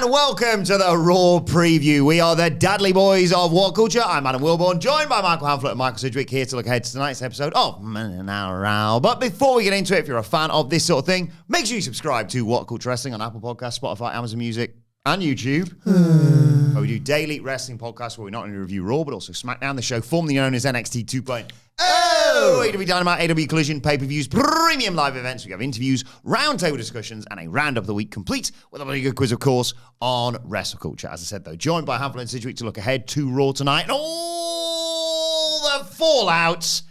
And welcome to the Raw Preview. We are the Dudley Boys of What Culture. I'm Adam Wilbourn, joined by Michael Hamflett and Michael Sidgwick, here to look ahead to tonight's episode of Man Hour. But before we get into it, if you're a fan of this sort of thing, make sure you subscribe to What Culture Wrestling on Apple Podcasts, Spotify, Amazon Music, and YouTube. Where we do daily wrestling podcasts where we not only review Raw, but also SmackDown, the show formerly known as NXT 2.0. AEW Dynamite, AEW Collision, pay-per-views, premium live events. We have interviews, roundtable discussions, and a round of the week complete with a very good quiz, of course, on Wrestle Culture. As I said, though, joined by Hamflett and Sidgwick to look ahead to Raw tonight and all the fallouts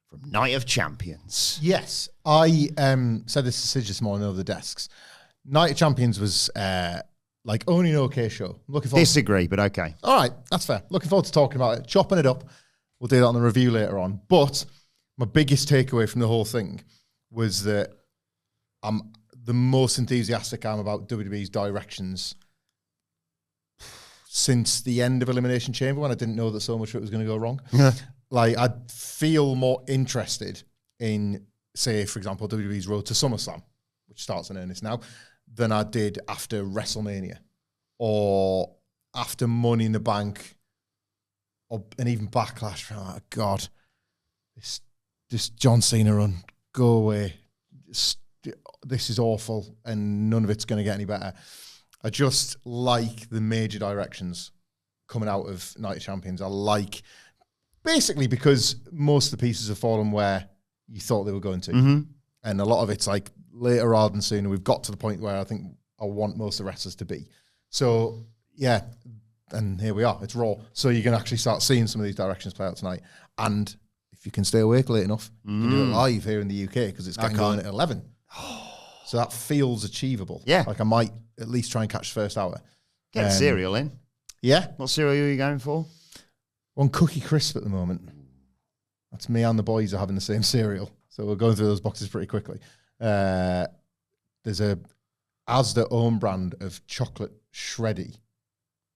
from Night of Champions. Yes, I said this to Sidge this morning over the desks. Night of Champions was only an okay show. Looking forward. Disagree, but okay. All right, that's fair. Looking forward to talking about it, chopping it up. We'll do that on the review later on. But my biggest takeaway from the whole thing was that I'm the most enthusiastic I'm about WWE's directions since the end of Elimination Chamber, when I didn't know that so much of it was going to go wrong. I feel more interested in, say, for example, WWE's road to SummerSlam, which starts in earnest now, than I did after WrestleMania or after Money in the Bank, and even Backlash. Oh, God, this John Cena run, go away. This is awful, and none of it's going to get any better. I just like the major directions coming out of Night of Champions. I like, basically, because most of the pieces have fallen where you thought they were going to. Mm-hmm. And a lot of it's like later rather than sooner. We've got to the point where I think I want most of the wrestlers to be. So, yeah, and here we are. It's Raw. So you can actually start seeing some of these directions play out tonight. And if you can stay awake late enough, you can do it live here in the UK because it's getting going at 11. So that feels achievable. Yeah. Like I might at least try and catch the first hour. Get cereal in. Yeah. What cereal are you going for? One Cookie Crisp at the moment. That's me and the boys are having the same cereal. So we're going through those boxes pretty quickly. There's a Asda own brand of chocolate shreddy,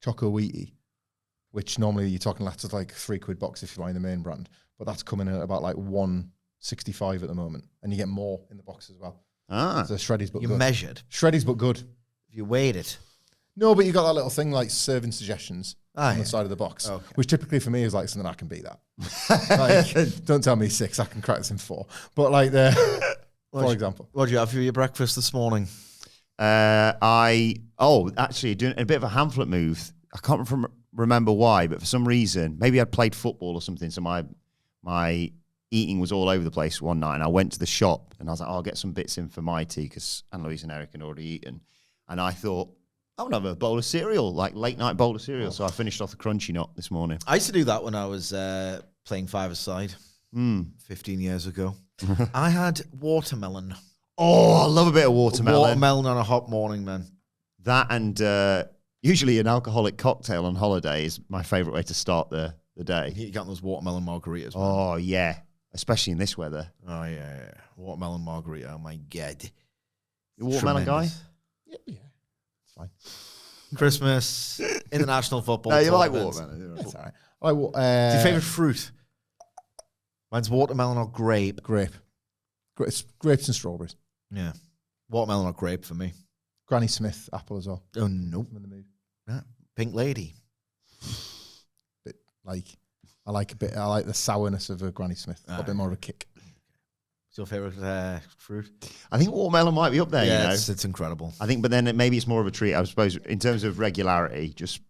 Choco Wheaty, which normally you're talking lots of like £3 box if you're buying the main brand, but that's coming in at about like $1.65 at the moment, and you get more in the box as well. So shreddies but you good. Measured. Shreddies but good. If you weighed it. No, but you got that little thing like serving suggestions on the side of the box, which typically for me is like something I can beat that. Like, don't tell me 6, I can crack this in 4. But like for example. What did you have for your breakfast this morning? Actually doing a bit of a Hamflett move. I can't remember why, but for some reason, maybe I'd played football or something, so my eating was all over the place one night, and I went to the shop, and I was like, I'll get some bits in for my tea, because Anne-Louise and Eric had already eaten, and I thought, I want to have a bowl of cereal, like late-night bowl of cereal, so I finished off the Crunchy Nut this morning. I used to do that when I was playing five-a-side 15 years ago. I had watermelon. Oh, I love a bit of watermelon. Watermelon on a hot morning, man. That and usually an alcoholic cocktail on holiday is my favourite way to start the day. You got those watermelon margaritas, man. Oh, yeah. Especially in this weather. Oh, yeah. Watermelon margarita, oh my God. You a watermelon guy? Yeah. It's fine. Christmas, international football. No, you like events. watermelon. It's all right. What's your favourite fruit? Mine's watermelon or grape. Grapes and strawberries. Yeah. Watermelon or grape for me. Granny Smith apple as well. Oh, no. I'm in the mood. Yeah. Pink Lady. I like the sourness of a Granny Smith. A bit more of a kick. What's your favourite fruit? I think watermelon might be up there, Yeah, you know. it's incredible. I think, but then maybe it's more of a treat, I suppose, in terms of regularity, just...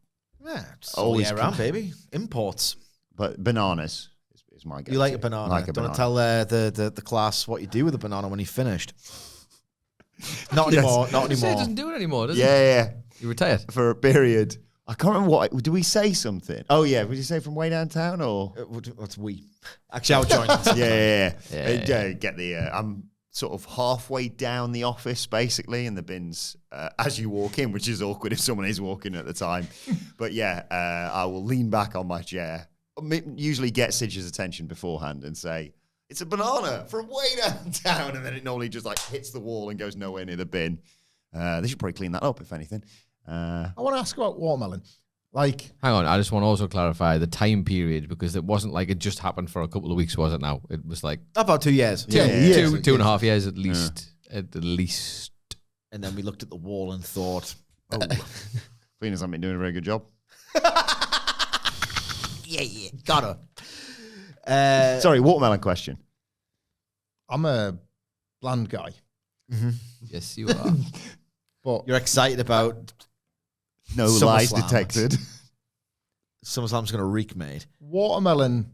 Yeah, it's always all year round, baby. Imports. But bananas is my go-to. You like a banana? I like a Don't banana. tell the class what you do with a banana when you're finished. Not anymore. Not He anymore. doesn't do it anymore, does he? Yeah. He retired. For a period. I can't remember what... Do we say something? Oh, yeah. Would you say from way downtown, or...? What's we? Actually, I'll join. Yeah. Get the... I'm sort of halfway down the office, basically, in the bins as you walk in, which is awkward if someone is walking at the time. But yeah, I will lean back on my chair, usually get Sidge's attention beforehand and say, it's a banana from way downtown, and then it normally just like hits the wall and goes nowhere near the bin. They should probably clean that up, if anything. I want to ask about watermelon. Like, hang on, I just want to also clarify the time period, because it wasn't like it just happened for a couple of weeks, was it now? It was like About 2 years. two and a half years at least. At least. And then we looked at the wall and thought, oh, Cleaners haven't been doing a very good job. Yeah, gotta. Sorry, watermelon question. I'm a bland guy, Yes, you are. but You're excited about No lies SummerSlam. detected. SummerSlam's going to reek, mate. watermelon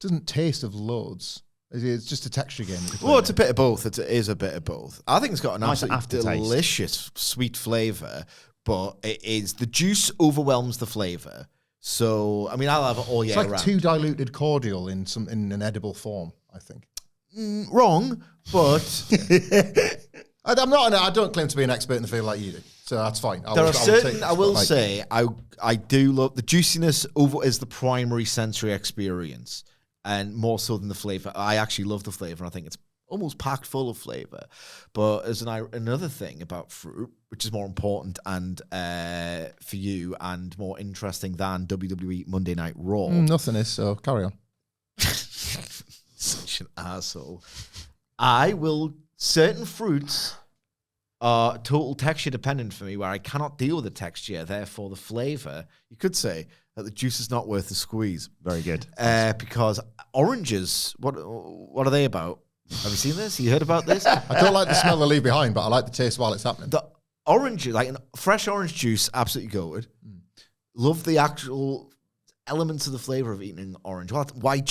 doesn't taste of loads. It's just a texture game. Well, it's a bit of both. It is a bit of both. I think it's got an Nice absolutely aftertaste. delicious sweet flavour, but it is the juice overwhelms the flavour. So, I mean, I'll have it all year It's like round. too diluted cordial in an edible form, I think. Wrong, but I don't claim to be an expert in the field like you do, so that's fine. there are certain. I will say, I do love the juiciness. Over is the primary sensory experience, and more so than the flavour. I actually love the flavour. I think it's almost packed full of flavour. But as another thing about fruit, which is more important and for you and more interesting than WWE Monday Night Raw. Nothing is, so carry on. Such an asshole. Certain fruits are total texture dependent for me, where I cannot deal with the texture, therefore the flavour. You could say that the juice is not worth the squeeze. Very good. Because oranges, what are they about? Have you seen this? You heard about this? I don't like the smell they leave behind, but I like the taste while it's happening. The oranges, like fresh orange juice, absolutely goated. Love the actual elements of the flavour of eating an orange. Why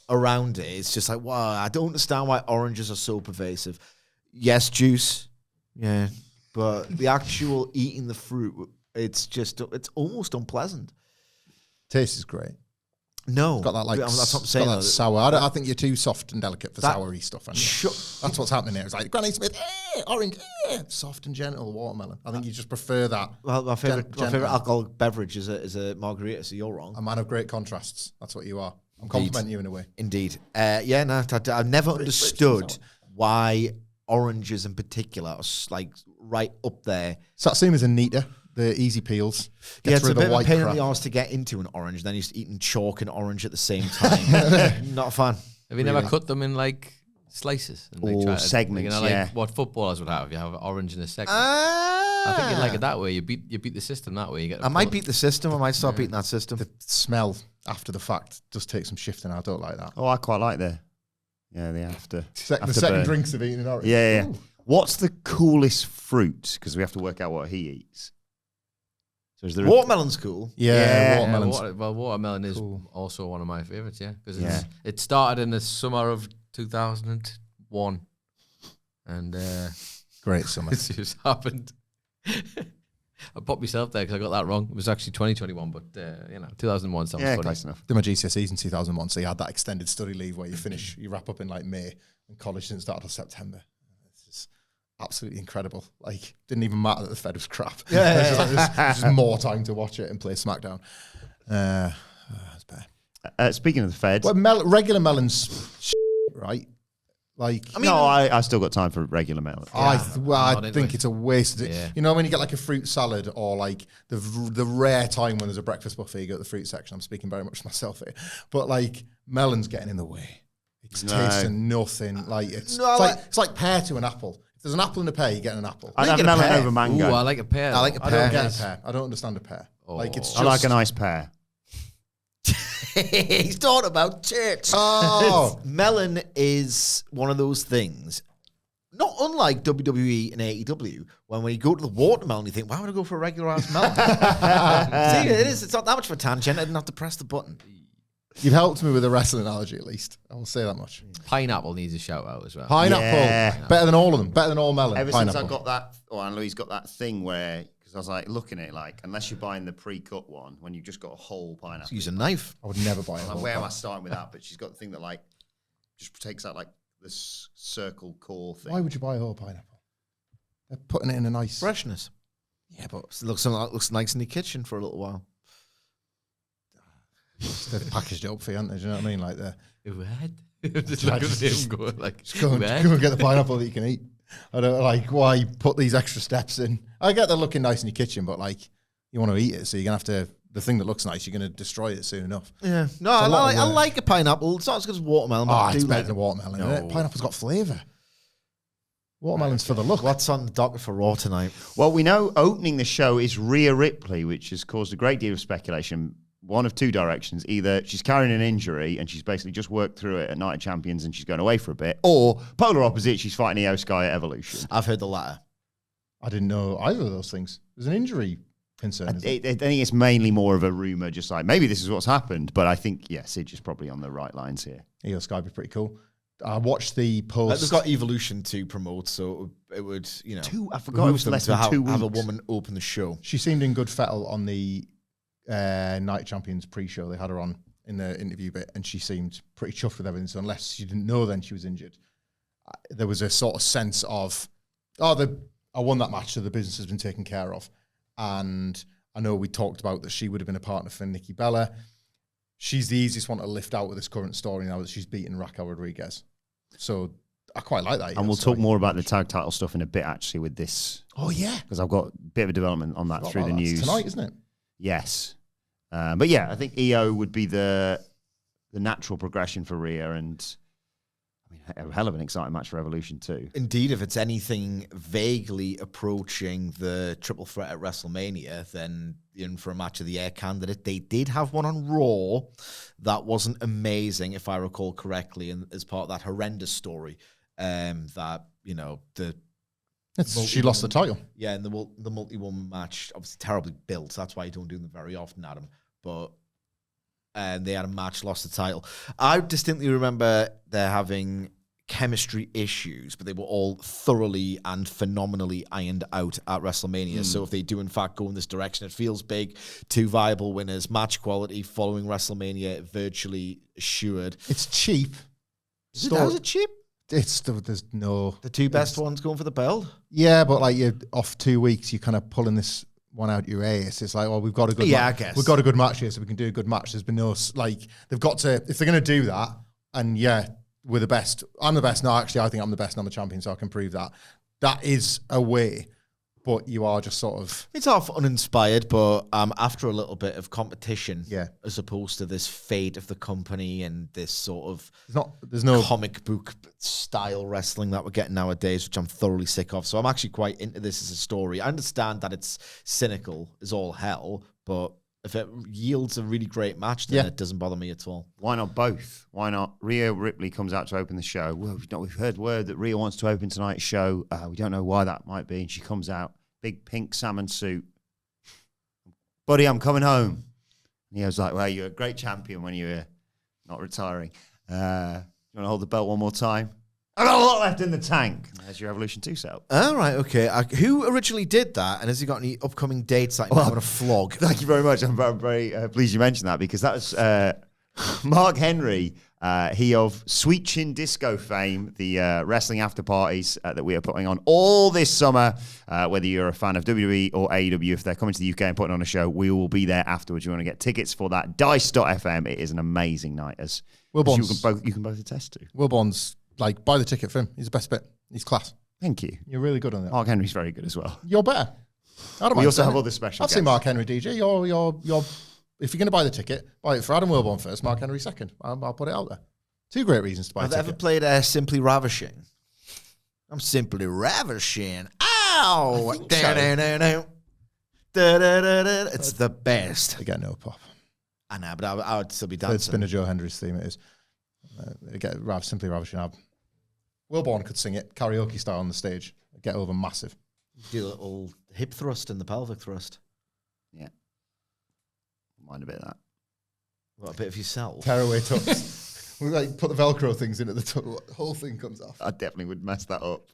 around it? It's just like, wow, I don't understand why oranges are so pervasive. Yes, juice, yeah, but the actual eating the fruit, it's almost unpleasant. Taste is great. No, Got that that's what I'm got saying. that sour. I think you're too soft and delicate for That- soury stuff. That's what's happening here. It's like Granny Smith, orange, soft and gentle watermelon. I think you just prefer that. Well, my favorite Gentle. alcoholic beverage is a margarita. So you're wrong. A man of great contrasts. That's what you are. I'm complimenting you in a way. Indeed. I've never understood why oranges in particular are like right up there. Satsuma's a neater. The easy peels. Yeah, Gets it's a rid of bit the of a white pain in crap. the arse to get into an orange. Then you're just eating chalk and orange at the same time. Not fun. Have you never cut them in like slices? And Or try segments, like yeah. what footballers would have. You have orange in a segment. I think you like it that way. You beat the system that way. You get. I might beat the system. I might start beating that system. The smell after the fact does take some shifting. I don't like that. Oh, I quite like the after. The after second burn. drinks of eating an orange. Yeah. Ooh. What's the coolest fruit? Because we have to work out what he eats. So is there Watermelon's cool. Yeah, Yeah, watermelons. Watermelon is Cool. also one of my favorites. Yeah, because Yeah. it started in the summer of 2001, and Great summer. it just happened. I popped myself there because I got that wrong. It was actually 2021, but 2001 sounds Yeah, funny. close enough. Did my GCSEs in 2001, so you had that extended study leave where you wrap up in like May, and college didn't start until September. It's just absolutely incredible. Like, didn't even matter that the Fed was crap. There's just more time to watch it and play SmackDown. It's bad. Speaking of the Fed, Well, regular melons, right? Like, I mean, I still got time for regular melon. I Not into think it. it's a waste. Yeah. You know, when you get like a fruit salad or like the rare time when there's a breakfast buffet, you go to the fruit section. I'm speaking very much to myself here, but like melon's getting in the way. It's tasting nothing. Like it's like pear to an apple. If there's an apple and a pear, you're getting an apple. I'd have get a melon pear. over mango. Ooh, I like a pear. I like a I pear. don't get a pear. I don't understand a pear. Like it's just, I like a nice pear. He's talking about tits. Oh, Melon is one of those things, not unlike WWE and AEW, when you go to the watermelon, you think, why would I go for a regular ass melon? See, it's not that much of a tangent. I didn't have to press the button. you've helped me with a wrestling analogy at least. I will say that much. Pineapple needs a shout out as well. Pineapple, Yeah. better than all of them. Better than all melon. Ever Pineapple. since I got that, Anne-Louise got that thing where, because I was like looking at it, like, unless you're buying the pre-cut one, when you've just got a whole pineapple. Use a knife. I would never buy it. Like, where am I starting with that? But she's got the thing that like just takes out like this circle core thing. Why would you buy a whole pineapple? They're putting it in a nice. Freshness. Yeah, but It looks nice in the kitchen for a little while. they've packaged it up for you, haven't they? Do you know what I mean? Like they're What? Just look at him going like, go and get the pineapple that you can eat. I don't like why put these extra steps in. I get they're looking nice in your kitchen, but like you want to eat it, so you're gonna have to. The thing that looks nice, you're gonna destroy it soon enough. Yeah. No, a lot of I work. like a pineapple. It's not as good as watermelon, but I It's do better like than watermelon. Isn't it? Pineapple's got flavour. Watermelons for the look. What's on the docket for Raw tonight? Well, we know opening the show is Rhea Ripley, which has caused a great deal of speculation. One of two directions. Either she's carrying an injury and she's basically just worked through it at Night of Champions and she's going away for a bit, or polar opposite, she's fighting Io Sky at Evolution. I've heard the latter. I didn't know either of those things. There's an injury concern. I think it's mainly more of a rumor, just like maybe this is what's happened, but I think, Sidge is probably on the right lines here. Io Sky would be pretty cool. I watched the post. They've got Evolution to promote, so it would, I forgot it was less than 2 weeks. Have a woman open the show. She seemed in good fettle on the Night Champions pre-show. They had her on in the interview bit, and she seemed pretty chuffed with everything. So unless she didn't know then she was injured, there was a sort of sense of, I won that match, so the business has been taken care of. And I know we talked about that she would have been a partner for Nikki Bella. She's the easiest one to lift out with this current story now that she's beaten Raquel Rodriguez. So I quite like that. And we'll talk more about the tag title stuff in a bit, actually, with this. Oh, yeah. Because I've got a bit of a development on that through the news. Tonight, isn't it? Yes. But yeah, I think EO would be the natural progression for Rhea, and a hell of an exciting match for Evolution too. Indeed, if it's anything vaguely approaching the triple threat at WrestleMania, then in for a match of the year candidate. They did have one on Raw that wasn't amazing, if I recall correctly, and as part of that horrendous story She lost the title. Yeah, and the multi-woman match, obviously terribly built. That's why you don't do them very often, Adam. But they had a match, lost the title. I distinctly remember they're having chemistry issues, but they were all thoroughly and phenomenally ironed out at WrestleMania. So if they do in fact go in this direction, it feels big. 2 viable winners, match quality following WrestleMania virtually assured. It's cheap. Is it cheap? There's no... The 2 best ones going for the belt? Yeah, but like you're off 2 weeks, you're kind of pulling this one out your ace. It's like, well, we've got a good I guess. We've got a good match here, so we can do a good match. There's been no, they've got to, if they're going to do that, and we're the best. I'm the best. No, actually, I think I'm the best and I'm the champion, so I can prove that. That is a way, but you are just sort of... It's half uninspired, but after a little bit of competition, Yeah. as opposed to this fate of the company and this sort of there's no comic book style wrestling that we're getting nowadays, which I'm thoroughly sick of. So I'm actually quite into this as a story. I understand that it's cynical as all hell, but if it yields a really great match, then it doesn't bother me at all. Why not both? Why not? Rhea Ripley comes out to open the show. Well, we've heard word that Rhea wants to open tonight's show. We don't know why that might be. And she comes out, big pink salmon suit. Buddy, I'm coming home. And he was like, well, you're a great champion when you're not retiring. You want to hold the belt one more time? I've got a lot left in the tank. There's your Evolution 2 setup. All right, okay. Who originally did that? And has he got any upcoming dates that he might have a flog? Thank you very much. I'm very pleased you mentioned that, because that was Mark Henry, he of Sweet Chin Disco fame, the wrestling after parties that we are putting on all this summer. Whether you're a fan of WWE or AEW, if they're coming to the UK and putting on a show, we will be there afterwards. You want to get tickets for that? Dice.fm. It is an amazing night, as you can both attest to. Wilbourn's buy the ticket for him. He's the best bit. He's class. Thank you. You're really good on that. Mark Henry's very good as well. You're better. I don't We mind also saying have it. other special I've guests. seen Mark Henry DJ. You're. If you're going to buy the ticket, buy it for Adam Wilbourn first, Mark Henry second. I'll put it out there. 2 great reasons to buy a Have they ticket. ever played Simply Ravishing? I'm simply ravishing. Ow! I think so. It's the best. They get no pop. I know, but I would still be It's dancing. been a Joe Hendry's theme. It is. They get simply ravishing. Wilbourn could sing it karaoke style on the stage. Get over massive. Do a little hip thrust and the pelvic thrust. Yeah. Mind a bit of that. What, a bit of yourself? Tear away tucks. We put the Velcro things in at the top. The whole thing comes off. I definitely would mess that up.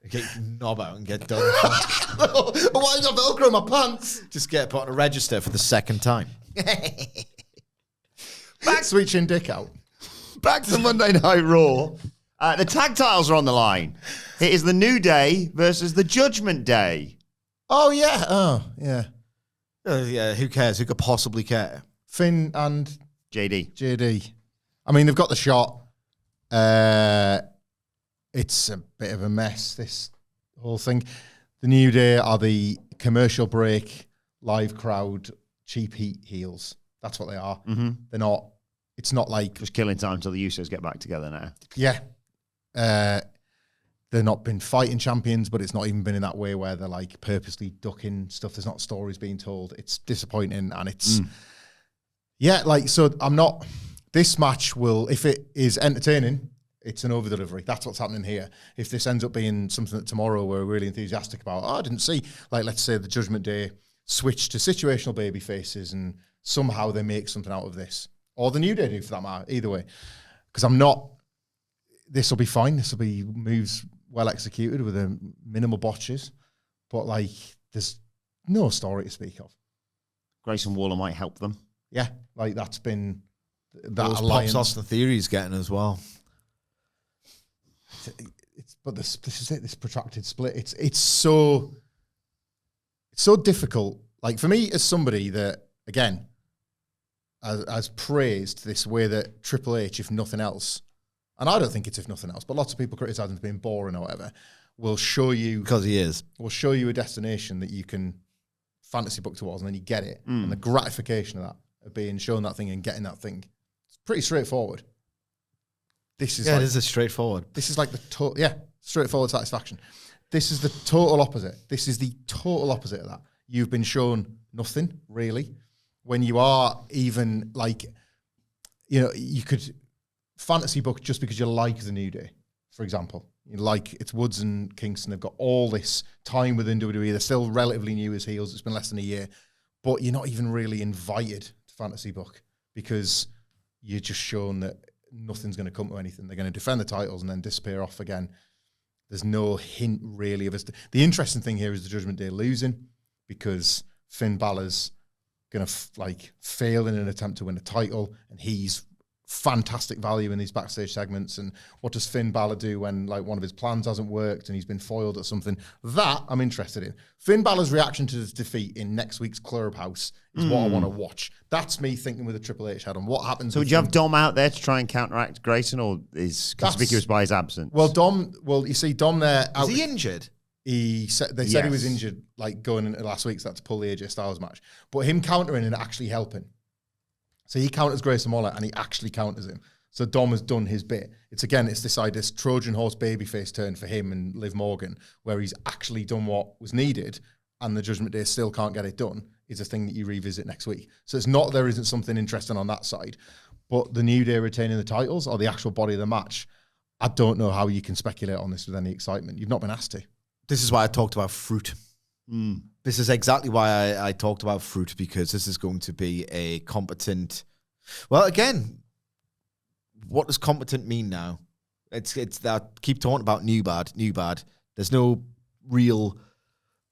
Get your knob out and get done. Why is that Velcro in my pants? Just get put on a register for the second time. Sweet chin dick out. Back to Monday Night Raw. The tag titles are on the line. It is the New Day versus the Judgment Day. Oh, yeah. Oh, yeah. Yeah, who cares? Who could possibly care? Finn and JD. JD. I mean, they've got the shot. It's a bit of a mess, this whole thing. The New Day are the commercial break, live crowd, cheap heat heels. That's what they are. Mm-hmm. They're not, it's not like, Just killing time until the Usos get back together now. yeah. they've not been fighting champions, but it's not even been in that way where they're like purposely ducking stuff. There's not stories being told. It's disappointing, and it's so I'm not. This match will, if it is entertaining, it's an over delivery. That's what's happening here. If this ends up being something that tomorrow we're really enthusiastic about, I didn't see, like, let's say the Judgment Day switch to situational baby faces and somehow they make something out of this, or the New Day do for that matter, either way. Because this will be fine. This will be moves well executed with a minimal botches, but like there's no story to speak of. Grayson Waller might help them. Yeah, like that's been that Those alliance. pops Austin Theory's getting as well. But this is it. This protracted split. It's so difficult. Like for me, as somebody that again has praised this way that Triple H, if nothing else, and I don't think it's if nothing else, but lots of people criticize him for being boring or whatever, will show you Because he is. Will show you a destination that you can fantasy book towards, and then you get it, and the gratification of that, of being shown that thing and getting that thing, it's pretty straightforward. This is it is a straightforward. This is like the straightforward satisfaction. This is the total opposite. This is the total opposite of that. You've been shown nothing, really. When you are even like, you could fantasy book just because you like the New Day, for example. You like, it's Woods and Kingston. They've got all this time within WWE. They're still relatively new as heels. It's been less than a year. But you're not even really invited to fantasy book because you're just shown that nothing's going to come to anything. They're going to defend the titles and then disappear off again. There's no hint really of us. The interesting thing here is the Judgment Day losing because Finn Balor's going to fail in an attempt to win a title, and he's fantastic value in these backstage segments. And what does Finn Balor do when like one of his plans hasn't worked and he's been foiled at something? That I'm interested in. Finn Balor's reaction to his defeat in next week's Clubhouse is what I want to watch. That's me thinking with a Triple H head on what happens. So would you have Dom out there to try and counteract Grayson, or is conspicuous by his absence? Well, you see Dom there. Is he injured? They said he was injured like going into last week, so that's to pull the AJ Styles match. But him countering and actually helping. So he counters Grayson Waller and he actually counters him. So Dom has done his bit. It's this Trojan horse babyface turn for him and Liv Morgan, where he's actually done what was needed and the Judgment Day still can't get it done, is a thing that you revisit next week. So it's not there isn't something interesting on that side. But the New Day retaining the titles or the actual body of the match, I don't know how you can speculate on this with any excitement. You've not been asked to. This is why I talked about fruit. This is exactly why I talked about fruit, because this is going to be a competent. Well, again, what does competent mean now? It's that keep talking about new bad. There's no real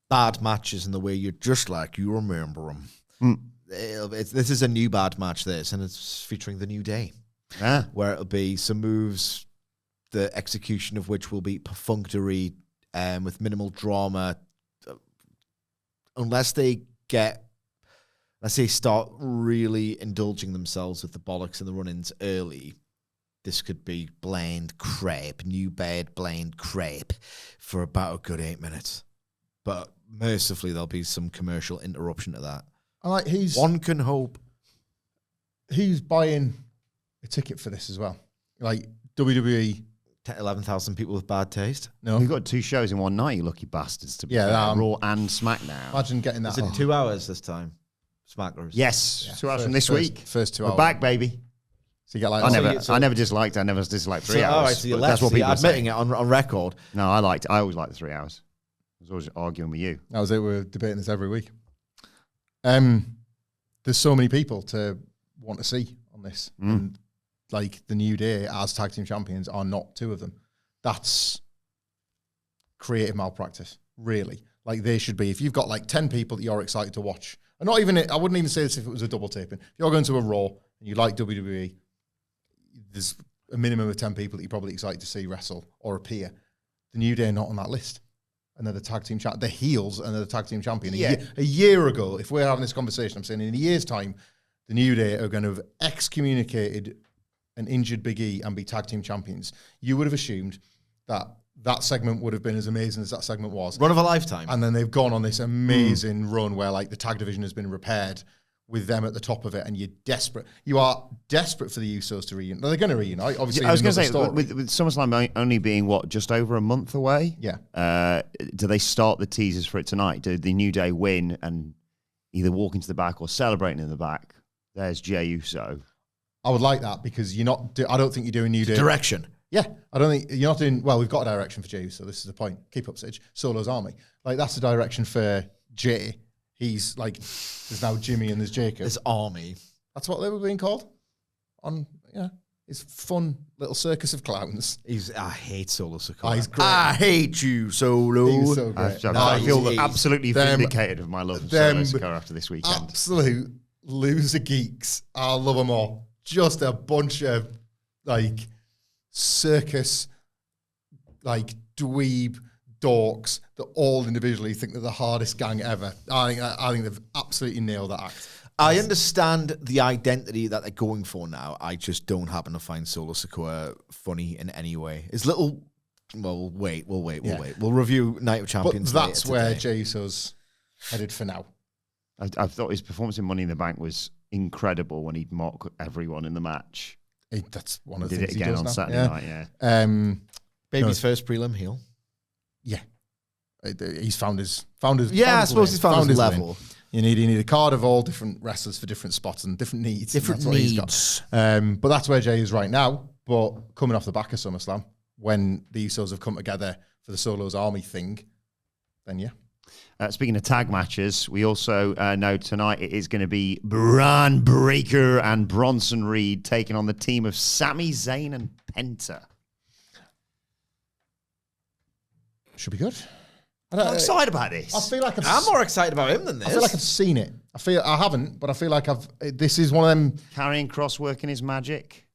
bad matches in the way you're just like you remember them. This is a new bad match, and it's featuring the New Day, where it'll be some moves, the execution of which will be perfunctory, with minimal drama, unless they start really indulging themselves with the bollocks and the run-ins early. This could be bland crap, new bad bland crap for about a good 8 minutes. But mercifully, there'll be some commercial interruption to that. One can hope. He's buying a ticket for this as well. Like WWE. 11,000 people with bad taste. No, you've got 2 shows in one night, you lucky bastards. To be fair. Raw and SmackDown. Imagine getting that. Is it 2 hours this time? SmackDown. Yes, 2 hours from this week. First 2 hours. We're back, baby. So you get like. I never disliked it. I never disliked 3 hours. All right, so you're that's what people are admitting saying. it on record. No, I always liked the 3 hours. I was always arguing with you. That was it. We're debating this every week. There's so many people to want to see on this, and like the New Day as tag team champions are not 2 of them. That's creative malpractice, really. Like they should be. If you've got like 10 people that you're excited to watch, and not even, I wouldn't even say this if it was a double taping. If you're going to a Raw and you like WWE, there's a minimum of 10 people that you're probably excited to see wrestle or appear. The New Day are not on that list. And they're the tag team champion. They're heels and they're the tag team champion. A year ago, if we're having this conversation, I'm saying in a year's time, the New Day are going to have excommunicated an injured Big E and be tag team champions. You would have assumed that segment would have been as amazing as that segment was. Run of a lifetime. And then they've gone on this amazing run where like the tag division has been repaired, with them at the top of it, and you're desperate. You are desperate for the Usos to reunite. They're going to reunite, obviously. I was going to say, story. with SummerSlam only being, just over a month away? Yeah. Do they start the teasers for it tonight? Do the New Day win and either walk into the back or celebrating in the back? There's Jey Uso. I would like that because I don't think you're doing New Day. Direction. Yeah, I don't think you're not doing. Well, we've got a direction for Jey, so this is the point. Keep up, Sidge. Solo's Army. Like that's the direction for Jey. He's like, there's now Jimmy and there's Jacob. There's Army. That's what they were being called. His fun little circus of clowns. I hate Solo Sikoa. He's great. I hate you, Solo. He's so great. I feel he's- absolutely vindicated of my love of Solo Sikoa after this weekend. Absolute loser geeks. I love them all. Just a bunch of like circus, like dweeb dorks that all individually think they're the hardest gang ever. I think they've absolutely nailed that act. I understand the identity that they're going for now. I just don't happen to find Solo Sikoa funny in any way. His little... Well, we'll wait. We'll review Night of Champions But that's later where today. Jey Uso's headed for now. I thought his performance in Money in the Bank was incredible when he'd mock everyone in the match. That's one of the Did things it again he does on now. Saturday night, yeah. Baby's first prelim heel. Yeah. He's found his Yeah, I suppose he's found his lane. level. You need a card of all different wrestlers for different spots and different needs. and that's what he's got. But that's where Jey is right now. But coming off the back of SummerSlam, when the Usos have come together for the Solos Army thing, then yeah. Speaking of tag matches, we also know tonight it is going to be Bron Breakker and Bronson Reed taking on the team of Sami, Zayn, and Penta. Should be good. I'm excited about this. I feel like I'm more excited about him than this. I feel like I've seen it. I haven't, but I feel like this is one of them. Carrying Cross working his magic.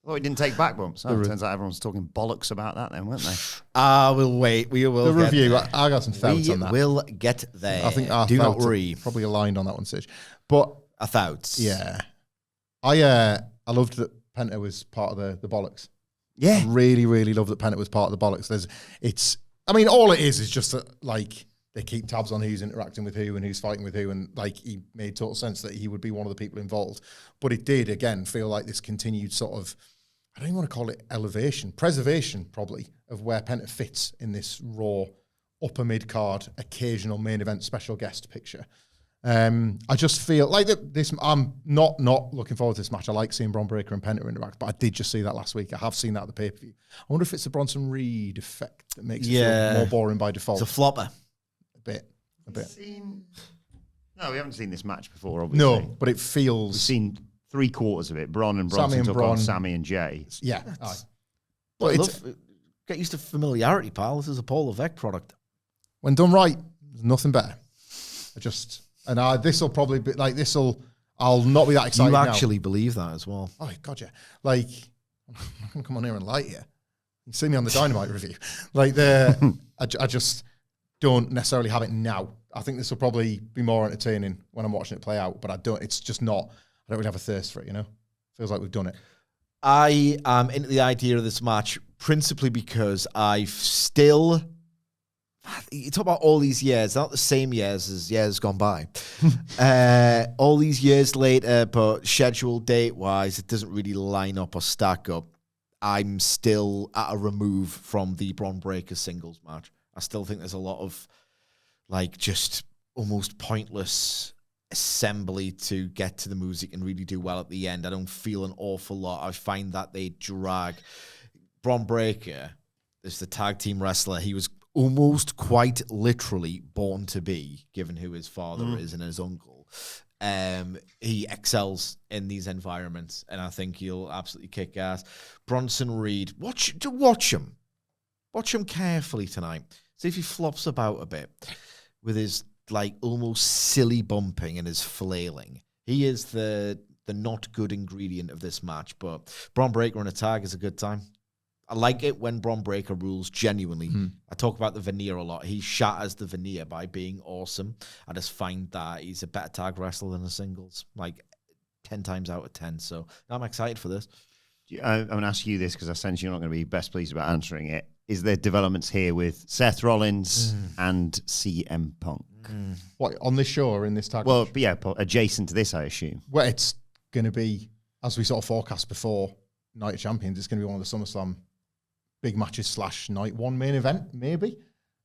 Thought he didn't take back bumps. Oh, turns out everyone's talking bollocks about that then, weren't they? We'll wait. We will The get review, there. I got some thoughts We on that. will get there. I think our Do not thoughts are worry. probably aligned on that one, Sidge. But Our thoughts. yeah, I loved that Penta was part of the bollocks. Yeah. I really, really love that Penta was part of the bollocks. All it is just that, like, they keep tabs on who's interacting with who and who's fighting with who, and like he made total sense that he would be one of the people involved. But it did again feel like this continued sort of, I don't even want to call it preservation probably of where Penta fits in this Raw upper mid card occasional main event special guest picture. I just feel like this. I'm not looking forward to this match. I like seeing Bron Breakker and Penta interact, but I did just see that last week. I have seen that at the pay per view. I wonder if it's the Bronson Reed effect that makes it feel more boring by default. It's a flopper. A bit. No, we haven't seen this match before, obviously. No, but it feels. We've seen 3/4 of it. Bron and Bronson Sami and took Bron. on Sami and Jey. Yeah. But But get used to familiarity, pal. This is a Paul Levesque product. when done right, there's nothing better. This will probably be like I'll not be that excited You now. actually believe that as well. Oh, God, yeah. Like, I'm not going to come on here and lie here. You see me on the Dynamite review. Like, I just don't necessarily have it now. I think this will probably be more entertaining when I'm watching it play out, but I don't really have a thirst for it, you know? Feels like we've done it. I am into the idea of this match principally because I've still... You talk about all these years, not the same years as years gone by. All these years later, but schedule date-wise, it doesn't really line up or stack up. I'm still at a remove from the Bron Breakker singles match. I still think there's a lot of, like, just almost pointless assembly to get to the music and really do well at the end. I don't feel an awful lot. I find that they drag. Bron Breakker is the tag team wrestler. He was almost quite literally born to be, given who his father is and his uncle. He excels in these environments, and I think he'll absolutely kick ass. Bronson Reed, watch him. Watch him carefully tonight. See if he flops about a bit with his like almost silly bumping and his flailing. He is the not good ingredient of this match, but Bron Breakker on a tag is a good time. I like it when Bron Breakker rules genuinely. I talk about the veneer a lot. He shatters the veneer by being awesome. I just find that he's a better tag wrestler than a singles, like 10 times out of 10. So I'm excited for this. I'm going to ask you this because I sense you're not going to be best pleased about answering it. is the developments here with Seth Rollins and CM Punk. What, on this show or in this tag? Well, yeah, adjacent to this, I assume. Well, it's going to be, as we sort of forecast before, Night of Champions, it's going to be one of the SummerSlam big matches / night one main event, maybe.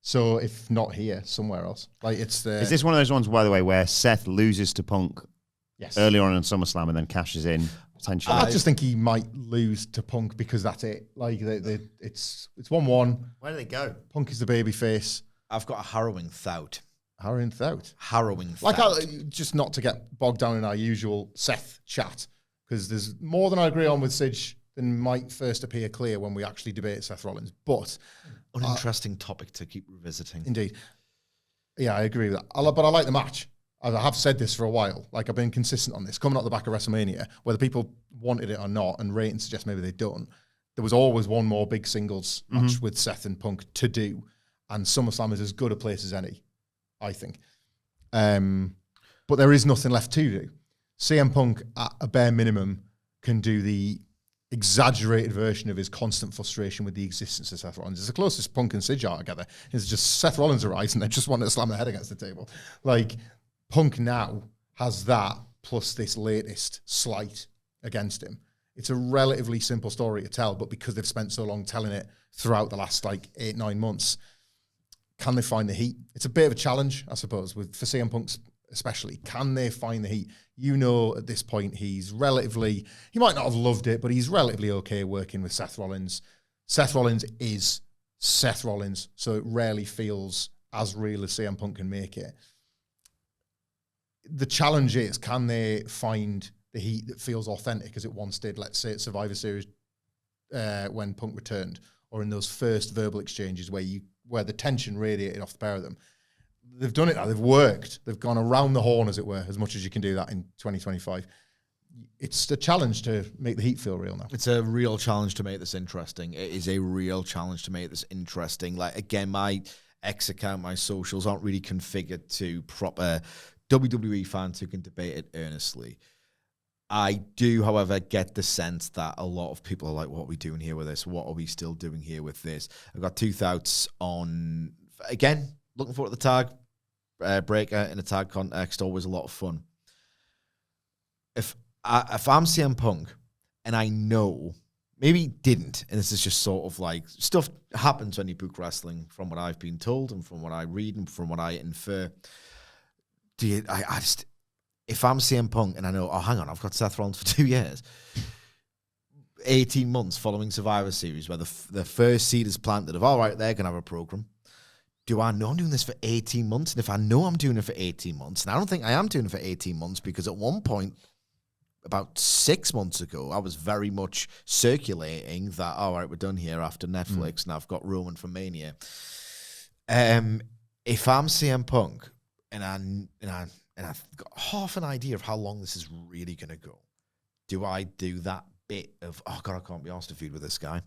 So if not here, somewhere else. Like it's the. Is this one of those ones, by the way, where Seth loses to Punk earlier on in SummerSlam and then cashes in potentially? I just think he might lose to Punk because that's it. Like it's 1-1. Where do they go? Punk is the baby face. I've got a harrowing thought. Harrowing thought. Like, just not to get bogged down in our usual Seth chat, because there's more than I agree on with Sidge than might first appear clear when we actually debate Seth Rollins. But an interesting topic to keep revisiting. Indeed. Yeah, I agree with that. But I like the match. I have said this for a while. Like, I've been consistent on this. Coming out the back of WrestleMania, whether people wanted it or not, and ratings suggest maybe they don't, there was always one more big singles match with Seth and Punk to do. And SummerSlam is as good a place as any, I think. But there is nothing left to do. CM Punk, at a bare minimum, can do the exaggerated version of his constant frustration with the existence of Seth Rollins. It's the closest Punk and Sidge are together. It's just Seth Rollins arrives and they just want to slam their head against the table. Like, Punk now has that plus this latest slight against him. It's a relatively simple story to tell, but because they've spent so long telling it throughout the last 8-9 months, can they find the heat? It's a bit of a challenge, I suppose, for CM Punk especially. Can they find the heat? You know, at this point, he might not have loved it, but he's relatively okay working with Seth Rollins. Seth Rollins is Seth Rollins, so it rarely feels as real as CM Punk can make it. The challenge is, can they find the heat that feels authentic as it once did, let's say at Survivor Series when Punk returned, or in those first verbal exchanges where the tension radiated off the pair of them. They've done it now. They've worked. They've gone around the horn, as it were, as much as you can do that in 2025. It's a challenge to make the heat feel real now. It's a real challenge to make this interesting. It is a real challenge to make this interesting. Like, again, my X account, my socials aren't really configured to proper WWE fans who can debate it earnestly. I do, however, get the sense that a lot of people are like, what are we doing here with this? What are we still doing here with this? I've got two thoughts on, again, looking forward to the tag breaker in a tag context, always a lot of fun. If I'm CM Punk and I know, maybe he didn't, and this is just sort of like, stuff happens when you book wrestling from what I've been told and from what I read and from what I infer. If I'm CM Punk and I know, oh, hang on, I've got Seth Rollins for 2 years, 18 months following Survivor Series, where the first seed is planted of, all right, they're going to have a program. Do I know I'm doing this for 18 months? And if I know I'm doing it for 18 months, and I don't think I am doing it for 18 months, because at one point, about 6 months ago, I was very much circulating that, all right, we're done here after Netflix, and I've got Roman for Mania. If I'm CM Punk, and I've got half an idea of how long this is really going to go, do I do that bit of, oh God, I can't be asked to feud with this guy,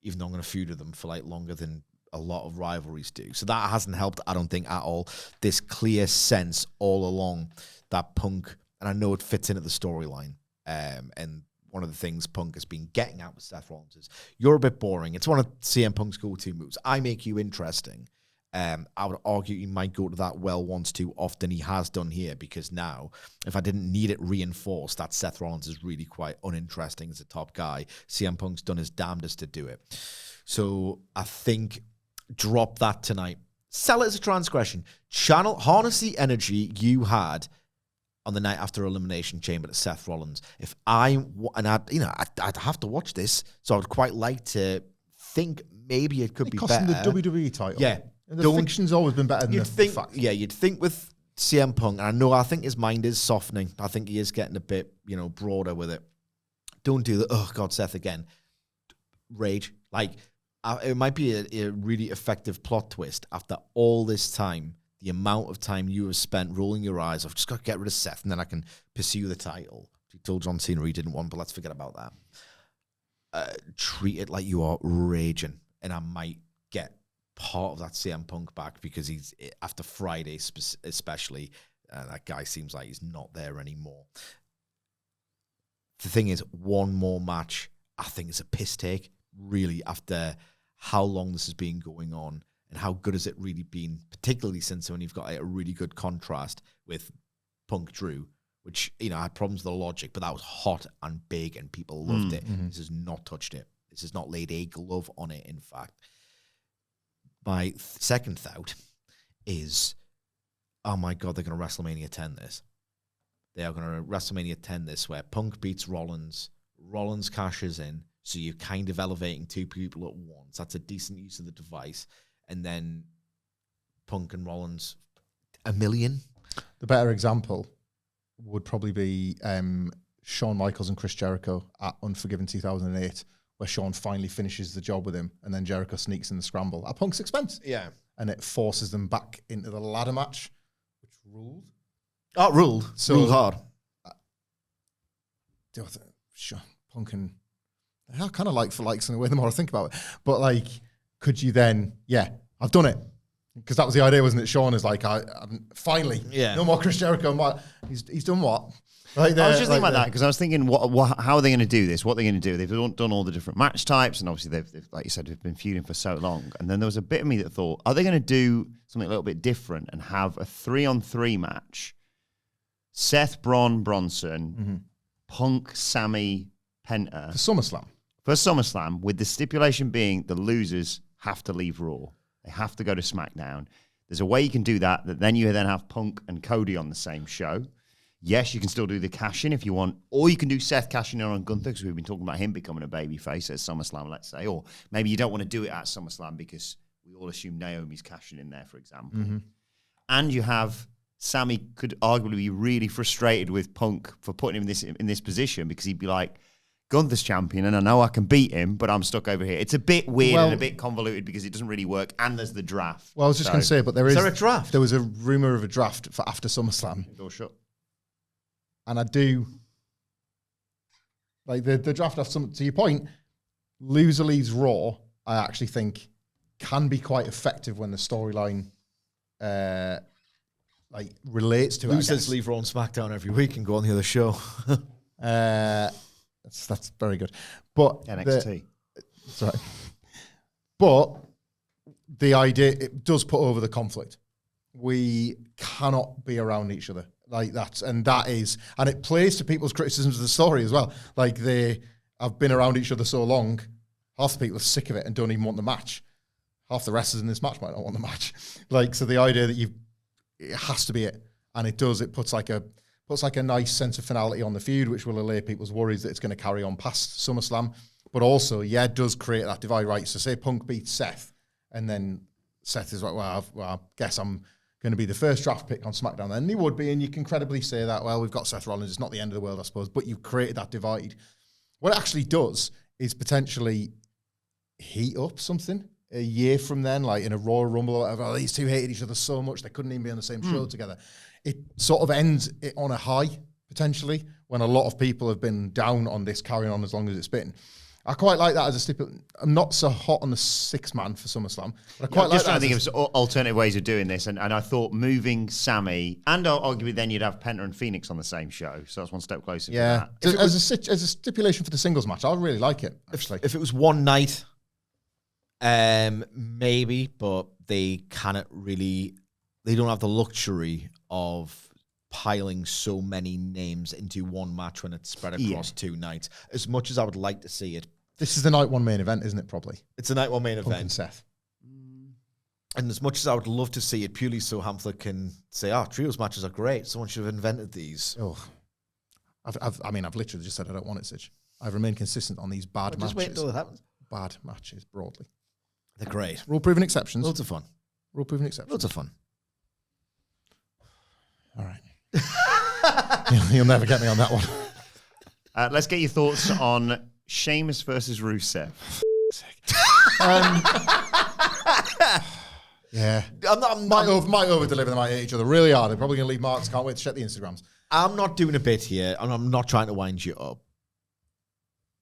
even though I'm going to feud with them for longer than a lot of rivalries do. So that hasn't helped, I don't think, at all. This clear sense all along that Punk, and I know it fits into the storyline, and one of the things Punk has been getting at with Seth Rollins is, you're a bit boring. It's one of CM Punk's go-to moves. I make you interesting. I would argue he might go to that well once too often. He has done here, because now, if I didn't need it reinforced that Seth Rollins is really quite uninteresting as a top guy, CM Punk's done his damnedest to do it. So I think drop that tonight. Sell it as a transgression. Harness the energy you had on the night after Elimination Chamber to Seth Rollins. I'd have to watch this, so I would quite like to think maybe it could be better. It cost him the WWE title. Yeah. And the fiction's always been better than the fact. Yeah, you'd think with CM Punk, and I think his mind is softening. I think he is getting a bit, broader with it. Don't do the, oh God, Seth again. Rage. It might be a really effective plot twist after all this time. The amount of time you have spent rolling your eyes, I've just got to get rid of Seth, and then I can pursue the title. He told John Cena he didn't want, but let's forget about that. Treat it like you are raging, and I might get part of that CM Punk back, because he's, after Friday especially, that guy seems like he's not there anymore. The thing is, one more match, I think, is a piss take, really, after how long this has been going on and how good has it really been, particularly since when you've got a really good contrast with Punk Drew, which, had problems with the logic, but that was hot and big and people loved it. This has not touched it. This has not laid a glove on it, in fact. My second thought is, oh my God, they're going to WrestleMania 10 this. They are going to WrestleMania 10 this, where Punk beats Rollins, Rollins cashes in, so you're kind of elevating two people at once. That's a decent use of the device. And then Punk and Rollins, $1 million. The better example would probably be Shawn Michaels and Chris Jericho at Unforgiven 2008, where Shawn finally finishes the job with him, and then Jericho sneaks in the scramble at Punk's expense. Yeah. And it forces them back into the ladder match, which ruled. Oh, ruled. So, ruled hard. Punk and... I kind of like for likes in the way the more I think about it. But, could you then... Yeah, I've done it. Because that was the idea, wasn't it? Shawn is like, I'm finally, no more Chris Jericho. He's done what? I was just thinking about that because I was thinking, how are they going to do this? What are they going to do? They've done all the different match types, and obviously they've, like you said, they've been feuding for so long. And then there was a bit of me that thought, are they going to do something a little bit different and have a 3-on-3 match? Seth, Bron, Bronson, Punk, Sami, Penta For SummerSlam, with the stipulation being the losers have to leave Raw. They have to go to SmackDown. There's a way you can do that then you then have Punk and Cody on the same show. Yes, you can still do the cash-in if you want, or you can do Seth cashing in on Gunther, because we've been talking about him becoming a babyface at SummerSlam, let's say, or maybe you don't want to do it at SummerSlam because we all assume Naomi's cashing in there, for example. And you have Sami could arguably be really frustrated with Punk for putting him in this position, because he'd be like, Gunther's champion, and I know I can beat him, but I'm stuck over here. It's a bit weird and a bit convoluted because it doesn't really work, and there's the draft. Well, I was just going to say, but is there a draft? There was a rumor of a draft for after SummerSlam. Door shut. And I do, the draft after some, to your point, loser leaves Raw, I actually think can be quite effective when the storyline relates to it. Losers leave Raw and SmackDown every week and go on the other show. That's very good. But NXT. Sorry. But the idea, it does put over the conflict. We cannot be around each other like that. And it plays to people's criticisms of the story as well. They have been around each other so long, half the people are sick of it and don't even want the match. Half the wrestlers in this match might not want the match. So the idea that it has to be it. And it does, it puts a nice sense of finality on the feud, which will allay people's worries that it's going to carry on past SummerSlam. But also, it does create that divide, right? So say Punk beats Seth, and then Seth is like, well, I guess I'm going to be the first draft pick on SmackDown. Then he would be, and you can credibly say that, well, we've got Seth Rollins, it's not the end of the world, I suppose, but you've created that divide. What it actually does is potentially heat up something a year from then, in a Royal Rumble or whatever. These two hated each other so much, they couldn't even be on the same show together. It sort of ends it on a high, potentially, when a lot of people have been down on this carrying on as long as it's been. I quite like that as a stipulation. I'm not so hot on the 6-man for SummerSlam, but I quite like that. Just trying to think of alternative ways of doing this, and I thought moving Sami, and arguably then you'd have Penta and Phoenix on the same show, so that's one step closer to that. As a stipulation for the singles match, I really like it, actually. If it was one night, maybe, but they cannot really... They don't have the luxury of piling so many names into one match when it's spread across 2 nights. As much as I would like to see it. This is the night one main event, isn't it, probably? It's a night one main Punk event. And Seth. And as much as I would love to see it, purely so Hamflett can say, trios matches are great. Someone should have invented these. Oh, I've literally just said I don't want it, Sidge. I've remained consistent on these bad matches. Just wait until it happens. Bad matches, broadly. They're great. Rule-proven exceptions. Loads of fun. Rule-proven exceptions. Loads of fun. All right. You'll never get me on that one. Let's get your thoughts on Sheamus versus Rusev. Yeah. Might over-deliver, they might hate each other really hard. They're probably going to leave marks. Can't wait to check the Instagrams. I'm not doing a bit here, and I'm not trying to wind you up.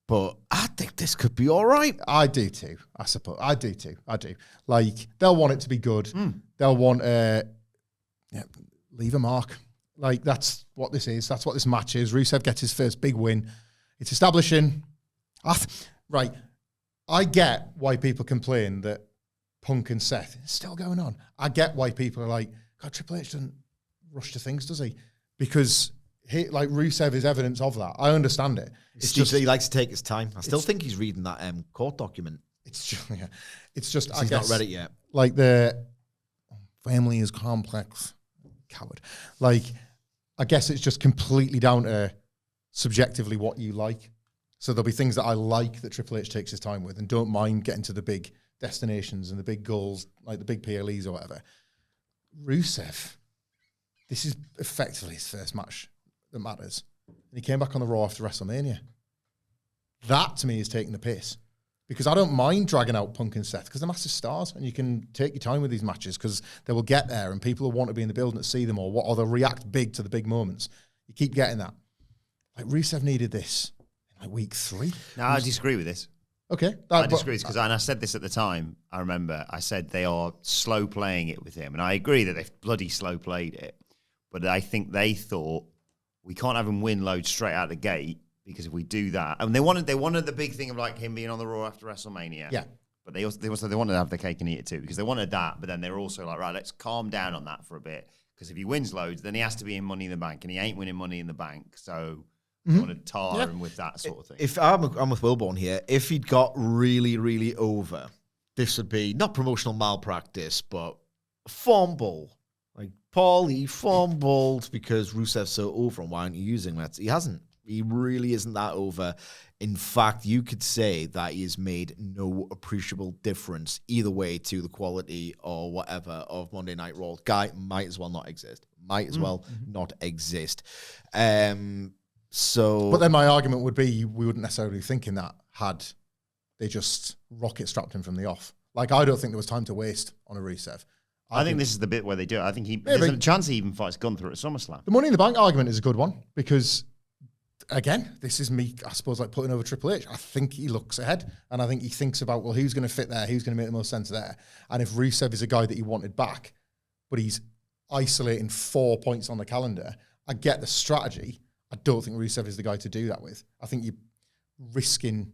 But I think this could be all right. I do too, I suppose. I do too. They'll want it to be good. They'll want leave a mark. That's what this is. That's what this match is. Rusev gets his first big win. It's establishing. Right. I get why people complain that Punk and Seth is still going on. I get why people are like, God, Triple H doesn't rush to things, does he? Because Rusev is evidence of that. I understand it. It's just he likes to take his time. I still think he's reading that court document. It's just I He's guess, not read it yet. Like the family is complex. Coward. Like, I guess it's just completely down to subjectively what you like. So there'll be things that I like that Triple H takes his time with and don't mind getting to the big destinations and the big goals, like the big PLEs or whatever. Rusev, this is effectively his first match that matters. And he came back on the Raw after WrestleMania. That, to me, is taking the piss. Because I don't mind dragging out Punk and Seth because they're massive stars and you can take your time with these matches because they will get there and people will want to be in the building to see them or they'll react big to the big moments. You keep getting that. Like, Rusev needed this in like week 3. No, I disagree with this. Okay. I disagree because and I said this at the time. I remember I said they are slow playing it with him. And I agree that they've bloody slow played it. But I think they thought we can't have him win loads straight out the gate. Because if we do that, and they wanted the big thing of like him being on the Raw after WrestleMania. Yeah. But they wanted to have the cake and eat it too because they wanted that. But then they were also like, right, let's calm down on that for a bit because if he wins loads, then he has to be in Money in the Bank, and he ain't winning Money in the Bank. So they want to tar him with that sort of thing. If I'm with Wilbourn here, if he'd got really, really over, this would be not promotional malpractice, but a fumble. Like, Paul, he fumbled because Rusev's so over, and why aren't you using that? He hasn't. He really isn't that over. In fact, you could say that he has made no appreciable difference either way to the quality or whatever of Monday Night Raw. Guy might as well not exist. Might as well not exist. So, but then my argument would be we wouldn't necessarily be thinking that had they just rocket strapped him from the off. Like, I don't think there was time to waste on a Rusev. I think this is the bit where they do it. I think there's a chance he even fights Gunther at SummerSlam. The Money in the Bank argument is a good one because, again, this is me, I suppose, like putting over Triple H. I think he looks ahead and I think he thinks about, well, who's going to fit there? Who's going to make the most sense there? And if Rusev is a guy that he wanted back, but he's isolating 4 points on the calendar, I get the strategy. I don't think Rusev is the guy to do that with. I think you're risking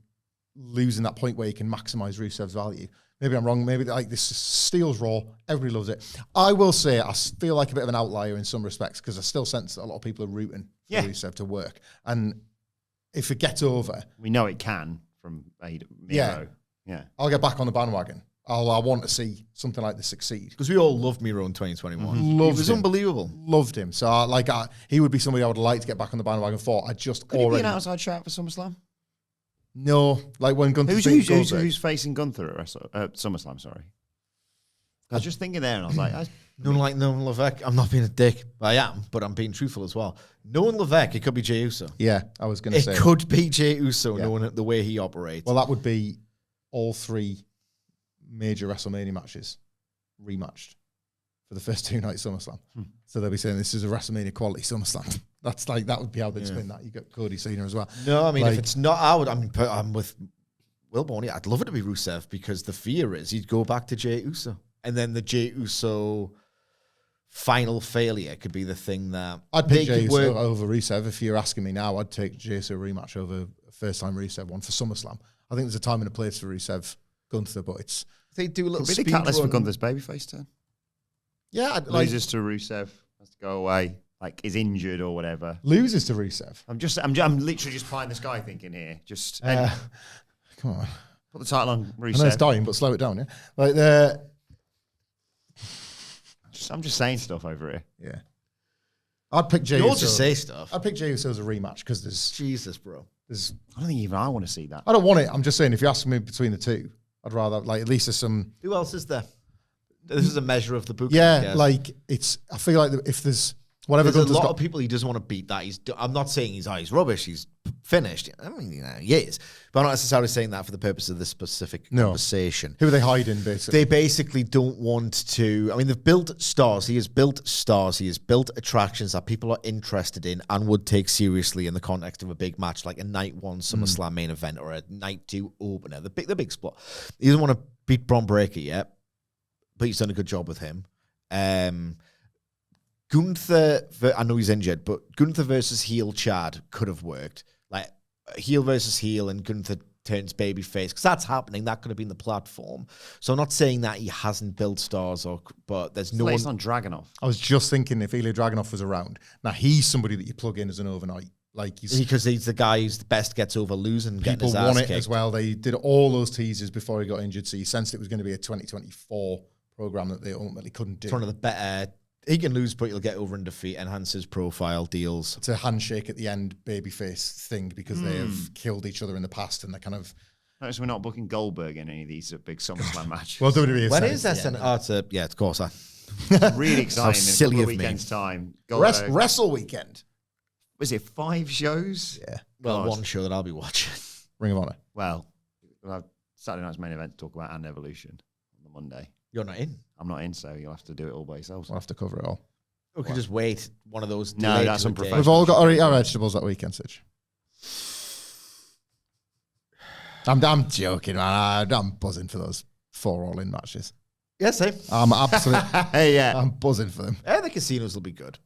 losing that point where you can maximize Rusev's value. Maybe I'm wrong. Maybe like this steals Raw. Everybody loves it. I will say I feel like a bit of an outlier in some respects because I still sense that a lot of people are rooting for Rusev to work. And if it gets over, we know it can from Miro. Yeah. I'll get back on the bandwagon. I want to see something like this succeed. because we all loved Miro in 2021. Loved He was him. unbelievable. Loved him. So he would be somebody I would like to get back on the bandwagon for. I just Could he be already an outside shout for SummerSlam? no, like when Gunther Who's facing Gunther at SummerSlam? Sorry, I was just thinking there, and I was like, Nolan Levesque. I'm not being a dick, I am, but I'm being truthful as well. Nolan Levesque, it could be Jey Uso. Yeah, I was going to say It could be Jey Uso, Yeah. knowing the way he operates. well, that would be all 3 major WrestleMania matches rematched for the first 2 nights SummerSlam. So they'll be saying this is a WrestleMania quality SummerSlam. That's like, that would be how they'd spin that. You got Cody Cena as well. No, I mean, Like- if it's not, I'm with Wilbourn. Yeah, I'd love it to be Rusev because the fear is he'd go back to Jey Uso. And then the Jey Uso final failure could be the thing that I'd pick they Jey could Uso work. over Rusev. If you're asking me now, I'd take Jey Uso rematch over a first-time Rusev one for SummerSlam. I think there's a time and a place for Rusev Gunther, but it's... They do a little could be the speed catalyst for run. Gunther's babyface turn. Yeah, I'd like... Loses to Rusev, has to go away, like is injured or whatever. Loses to Rusev. I'm literally just pie in the sky thinking here. Just Come on. put the title on I know it's Rusev. dying, but slow it down, yeah? Like, I'm just saying stuff over here. yeah. I'd pick Jey You all Uso. just say stuff. I'd pick Jey Uso as a rematch because Jesus, bro. there's... I don't think even I want to see that. I don't want it. I'm just saying, if you ask me between the two, I'd rather, like, at least there's some... Who else is there? This is a measure of the book. Yeah, like, it's... I feel like if there's... Whatever There's a Gunther's lot got... of people he doesn't want to beat that. I'm not saying he's rubbish. He's finished. I mean, he is. But I'm not necessarily saying that for the purpose of this specific conversation. Who are they hiding, basically? They basically don't want to. I mean, they've built stars. He has built stars. He has built attractions that people are interested in and would take seriously in the context of a big match, like a night 1 SummerSlam main event or a night 2 opener. The big spot. He doesn't want to beat Bron Breakker yet, but he's done a good job with him. Gunther, I know he's injured, but Gunther versus heel Chad could have worked. Like heel versus heel, and Gunther turns babyface, because that's happening. That could have been the platform. So I'm not saying that he hasn't built stars, but there's no It's one. on Dragunov. I was just thinking if Ilya Dragunov was around. Now, he's somebody that you plug in as an overnight. Like Because he's the guy who's the best gets over losing. People getting his want ass it kicked. as well. They did all those teasers before he got injured, so you sensed it was going to be a 2024 program that they ultimately couldn't do. It's one of the better. He can lose, but he'll get over and defeat, enhances profile, deals. It's a handshake at the end, babyface thing, because they have killed each other in the past, and they're kind of. Notice we're not booking Goldberg in any of these big SummerSlam matches. Well, WWE. When is SN? Oh, it's a, yeah, of course. Really exciting. silly in a couple of of me. weekends' time. Goldberg, Wrestle Weekend. was it 5 shows? Yeah. Well, God. one show that I'll be watching. Ring of Honor. Well, we'll have Saturday night's main event to talk about and Evolution on the Monday. You're not in. I'm not in, so you'll have to do it all by yourselves. We'll have to cover it all. We could just wait. One of those. No, delayed that's to a unprofessional. We've all got our vegetables that weekend, Sitch. I'm joking, man. I'm buzzing for those 4 all-in matches. day. Yeah, same. I'm absolutely. Yeah. I'm buzzing for them. Yeah, the casinos will be good.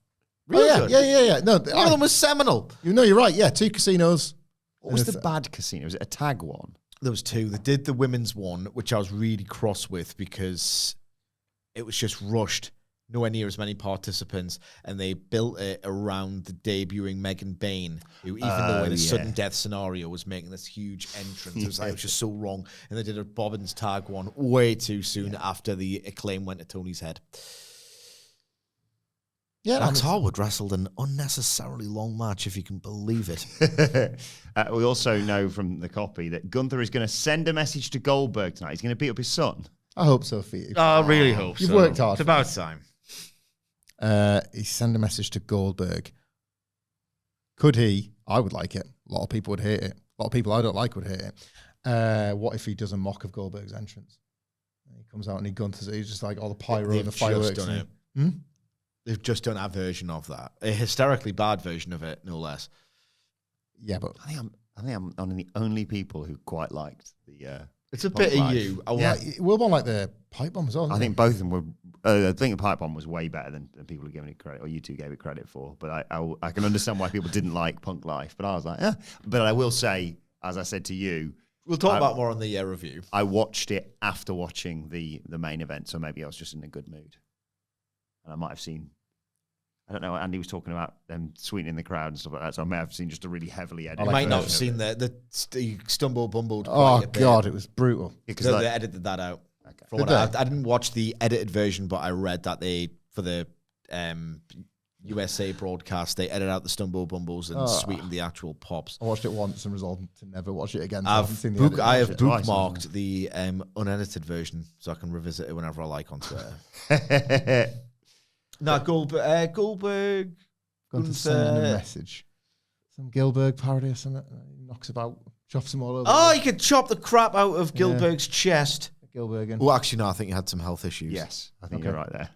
Oh, yeah, good. yeah. No, One of them was seminal. you know, you're right. Yeah, 2 casinos. What was And the if- bad casino? Was it a tag one? There was 2. They did the women's one, which I was really cross with because it was just rushed. Nowhere near as many participants, and they built it around the debuting Megan Bain, who, even though in a sudden death scenario, was making this huge entrance. It was like, it was just so wrong. And they did a Bobbins tag one way too soon after the acclaim went to Tony's head. Yeah, Max Harwood wrestled an unnecessarily long match, if you can believe it. We also know from the copy that Gunther is going to send a message to Goldberg tonight. He's going to beat up his son. I hope so for you. I really hope You've worked hard. It's about time. He sent a message to Goldberg. Could he? I would like it. A lot of people would hate it. A lot of people I don't like would hate it. What if he does a mock of Goldberg's entrance? He comes out and he Gunthers it. He's just like all the pyro and the fireworks. Just done it. Hmm? They've just done a version of that. A hysterically bad version of it, no less. Yeah, but I think I'm one of the only people who quite liked the. It's a bit of life. you. yeah, Wilbourn like the pipe bomb as well. I think both of them were. I think the pipe bomb was way better than people are giving it credit, or you two gave it credit for. But I can understand why people didn't like Punk Life. But I was like, yeah. But I will say, as I said to you, We'll talk about more on the review. I watched it after watching the main event, so maybe I was just in a good mood, and I might have seen. I don't know. Andy was talking about them sweetening the crowd and stuff like that, so I may have seen just a really heavily edited. You might not have version seen of it. the stumble bumbled. oh quite a bit. god, it was brutal. Because So like, they edited that out. okay. From what Did I didn't watch the edited version, but I read that they, for the USA broadcast, they edited out the stumble bumbles and sweetened the actual pops. I watched it once and resolved to never watch it again. So I haven't seen the edit. I have it twice, bookmarked the unedited version so I can revisit it whenever I like on Twitter. No, Goldberg. Gunther sending a Gunther. message. Some Gilberg parody or something. He knocks about, chops him all over. Oh, you could chop the crap out of Gilberg's chest. Gilberg. Well, actually, no, I think he had some health issues. Yes, I think Okay. you're right there.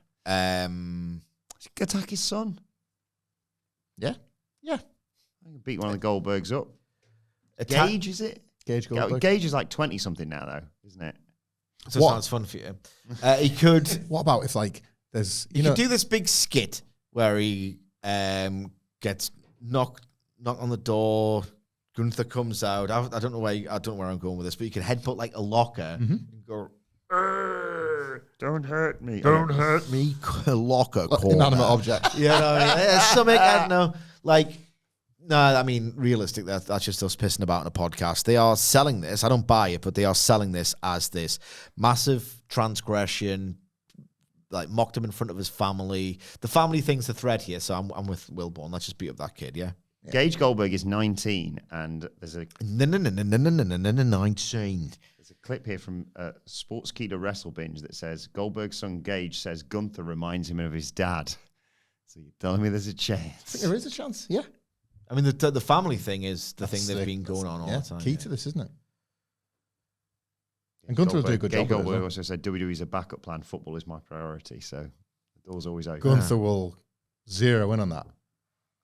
Attack his son. Yeah. Yeah. I can beat one of the Goldbergs up. Attack- Gage, is it? Gage Goldberg. Gage is like 20 something now, though, isn't it? So What? sounds fun for you. He could. What about if like there's You could do this big skit where he gets knocked on the door. Gunther comes out. I don't know where I'm going with this, but you could headbutt like a locker and go. Don't hurt me. Don't hurt me, locker. inanimate object. You know what I mean? Something, I don't know. Like, no, I mean, realistic, that's just us pissing about in a podcast. They are selling this. I don't buy it, but they are selling this as this massive transgression, like mocked him in front of his family. The family thing's the thread here, so I'm with Wilbourn. Let's just beat up that kid, yeah? Gage Goldberg is 19, and there's a 19. There's a clip here from Sportskeeda Wrestle Binge that says Goldberg's son Gage says Gunther reminds him of his dad. So you're telling me there's a I think chance? there is a chance. Yeah. I mean, the family thing is the That's thing they've sick. been going on all Yeah. the time. Key to this, isn't it? And Gunther will do a good Gage job. with it as Goldberg well. also said WWE's a backup plan. Football is my priority, so the door's always open. Gunther will zero in on that.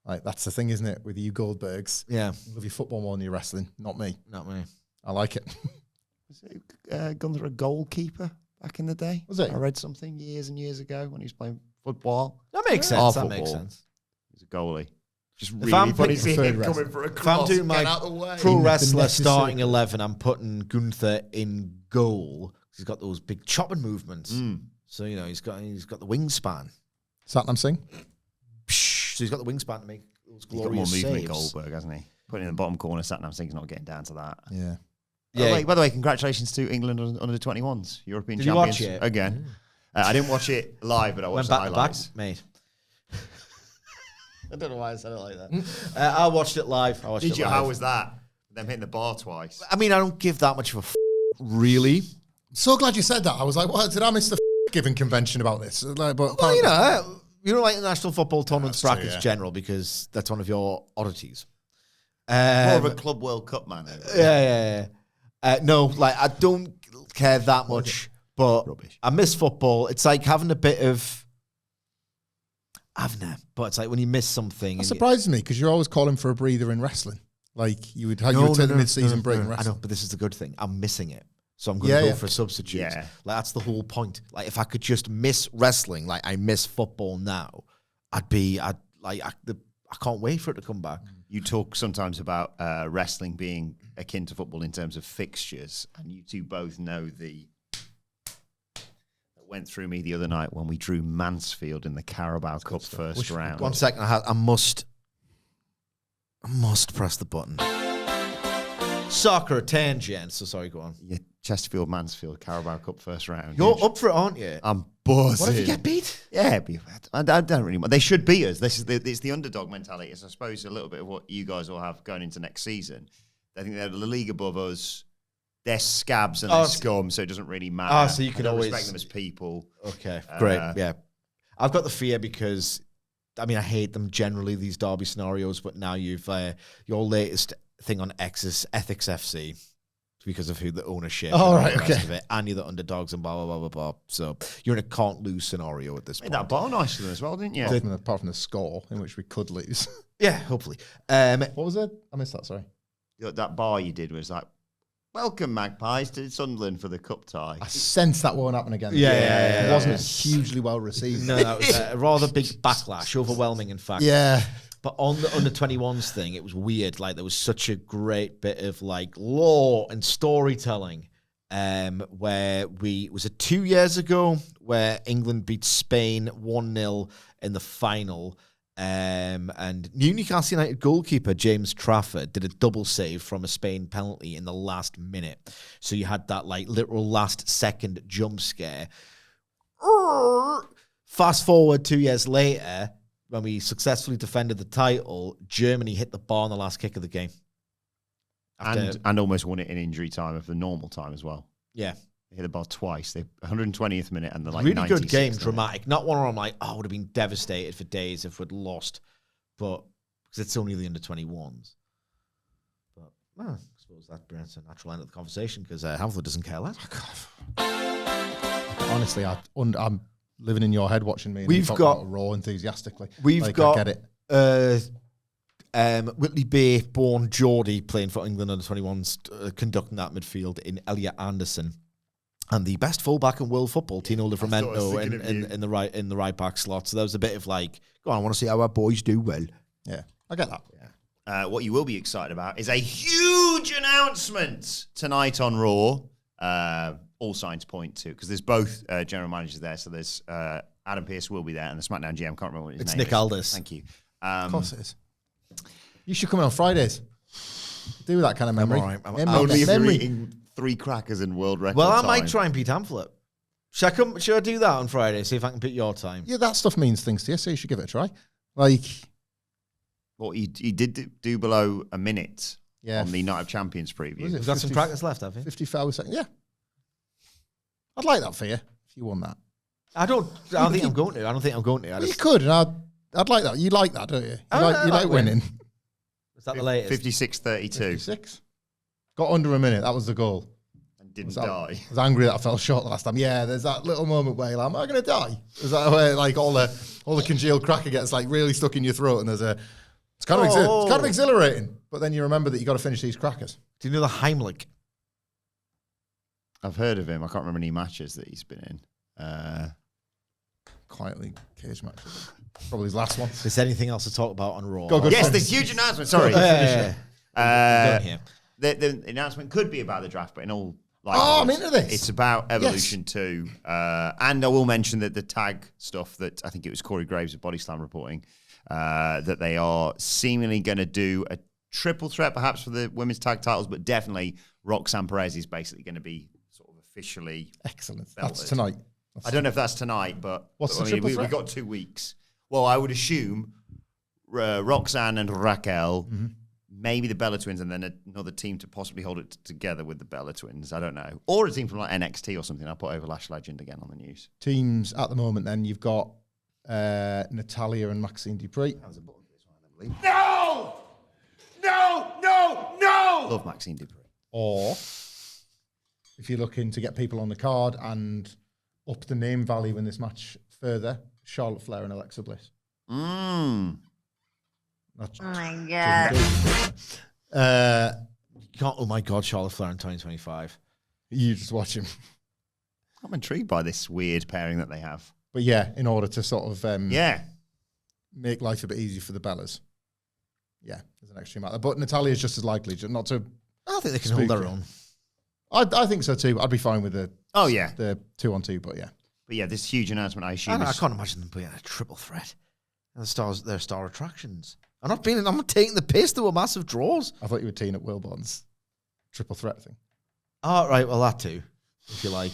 Like that's the thing, isn't it? With you Goldbergs, Yeah, you love your football more than your wrestling. Not me. not me. I like it. Was Gunther a goalkeeper back in the day? Was it? I read something years and years ago when he was playing football. That makes sense. Our That makes football. sense. He was a goalie. Just If really I'm funny picking seeing him preferred coming for a If I'm cross. doing Get my out the way. pro In the wrestler necessary- starting 11, I'm putting Gunther in goal. He's got those big chopping movements. So, he's got the wingspan. Satnam Singh. So he's got the wingspan to make those He's got more glorious movement saves. than Goldberg, hasn't he? Putting in the bottom corner, Satnam Singh's not getting down to that. Yeah. Yeah. By the way, congratulations to England under the 21s, European Did you champions watch it? again. I didn't watch it live, but I watched Went the back to highlights. back, mate. I don't know why I said it like that. I watched it live. Did you? How was that? Them hitting the bar twice. I mean, I don't give that much of a really. So glad you said that. I was like, what? Did I miss the giving convention about this? Like, but Well, you don't like the National Football Tournament That's true, brackets yeah. general because that's one of your oddities. More of a Club World Cup man. Yeah. No, like I don't care that much, but Rubbish. I miss football. It's like having a bit of. But it's like when you miss something. that surprises me because you're always calling for a breather in wrestling. Like you would take the mid-season break in I wrestling. know, but this is the good thing. I'm missing it. So I'm going to go for a substitute. Yeah. Like that's the whole point. Like if I could just miss wrestling, like I miss football now, I can't wait for it to come back. You talk sometimes about wrestling being akin to football in terms of fixtures, and you two both know that went through me the other night when we drew Mansfield in the Carabao Cup first round. 1 second, I must press the button. Soccer tangent. So sorry, go on. Yeah, Chesterfield, Mansfield, Carabao Cup first round. You're up for it, aren't you? I'm buzzing. What if you get beat? Yeah, I don't really. They should beat us. It's the underdog mentality. It's I suppose a little bit of what you guys will have going into next season. I think they're the league above us. They're scabs and they're scum, so it doesn't really matter. So you can I don't always respect them as people. Okay, great. Yeah, I've got the fear because I hate them generally, these derby scenarios. But now you've your latest thing on X is Ethics FC because of who the ownership. Oh, and right, the rest okay. of it, and you're the underdogs and blah blah blah blah blah. So you're in a can't lose scenario at this Made point. that bar nice for them as well, didn't you? Apart from the score in which we could lose. Yeah, hopefully. What was it? I missed that. Sorry. That bar you did was like, welcome Magpies to Sunderland for the cup tie. I sense that won't happen again. Yeah. It wasn't hugely well received. No, that was a rather big backlash, overwhelming in fact. Yeah. But on the under 21s thing, it was weird. Like there was such a great bit of like lore and storytelling. Where was it 2 years ago where England beat Spain 1-0 in the final. And Newcastle United goalkeeper James Trafford did a double save from a Spain penalty in the last minute. So you had that like literal last second jump scare. Fast forward 2 years later, when we successfully defended the title, Germany hit the bar on the last kick of the game. And almost won it in injury time of the normal time as well. Yeah. They hit the bar twice. They 120th minute and the like Really good 96th game, minute. dramatic. Not one where I'm like, I would have been devastated for days if we'd lost. But because it's only the under 21s. But I suppose that brings a natural end of the conversation because Hamflett doesn't care less. Honestly, I'm living in your head watching me. And We've you talk got- about Raw enthusiastically. We've Like, got I get it. Whitley Bay born Geordie playing for England under 21s, conducting that midfield in Elliot Anderson. And the best fullback in world football, Tino Livramento, in the right back slot. So there was a bit of like, go on, I want to see how our boys do well. Yeah, I get that. Yeah. What you will be excited about is a huge announcement tonight on Raw. All signs point to, because there's both general managers there. So there's Adam Pearce will be there, and the SmackDown GM, can't remember what his It's name Nick is. Aldis. Thank you. Of course it is. You should come in on Fridays. Do that kind of memory. all right. Only if you're memory. eating 3 crackers in world record Well, I time. might try and beat Hamflett. Should I do that on Friday? See if I can beat your time. Yeah, that stuff means things to you, so you should give it a try. Like, Well, he did do below a minute yeah, on the Night of Champions preview. Was it We've got some 50 crackers left, have you? 55 seconds. Yeah, I'd like that for you if you won that. I don't think I'm going to. I don't think I'm going to. I Well, you just, could, and I'd like that. You like that, don't you? I You like winning. is that the latest? 56-32 56. Got under a minute. That was the goal. and didn't I die. was angry that I fell short the last time. Yeah, there's that little moment where you're like, am I going to die? Is that where like all the congealed cracker gets like really stuck in your throat, and there's it's kind of exhilarating, but then you remember that you got to finish these crackers. Do you know the Heimlich? I've heard of him. I can't remember any matches that he's been in. Quietly cage matches. Probably his last one. Is there anything else to talk about on Raw? Go, Yes, this huge announcement. Sorry. Yeah. The announcement could be about the draft, but in all I'm into this. It's about Evolution 2. And I will mention that the tag stuff that I think it was Corey Graves of Body Slam reporting, that they are seemingly going to do a triple threat perhaps for the women's tag titles, but definitely Roxanne Perez is basically going to be sort of officially excellent. belted. That's tonight. I don't know if that's tonight, but What's the triple we've threat? got 2 weeks. Well, I would assume Roxanne and Raquel, maybe the Bella Twins, and then another team to possibly hold it together with the Bella Twins. I don't know. Or a team from like NXT or something. I'll put over Lash Legend again on the news. Teams at the moment, then you've got Natalia and Maxine Dupree. That was a button for this one, I believe. No! Love Maxine Dupree. Or if you're looking to get people on the card and up the name value in this match further, Charlotte Flair and Alexa Bliss. That's, Oh my god. Oh my God, Charlotte Flair in 2025. You just watch him. I'm intrigued by this weird pairing that they have. But yeah, in order to sort of Yeah. make life a bit easier for the Bellas. Yeah, there's an extreme matter. But Natalia's just as likely, not to... I think they can hold their Spooky. own. I think so too. I'd be fine with the Oh, yeah. 2-on-2, but yeah. But yeah, this huge announcement, I assume. I can't imagine them putting a triple threat. And their star attractions. I'm not taking the piss. They were massive draws. I thought you were teeing up Wilbourn's triple threat thing. Oh, right. Well, that too, if you like.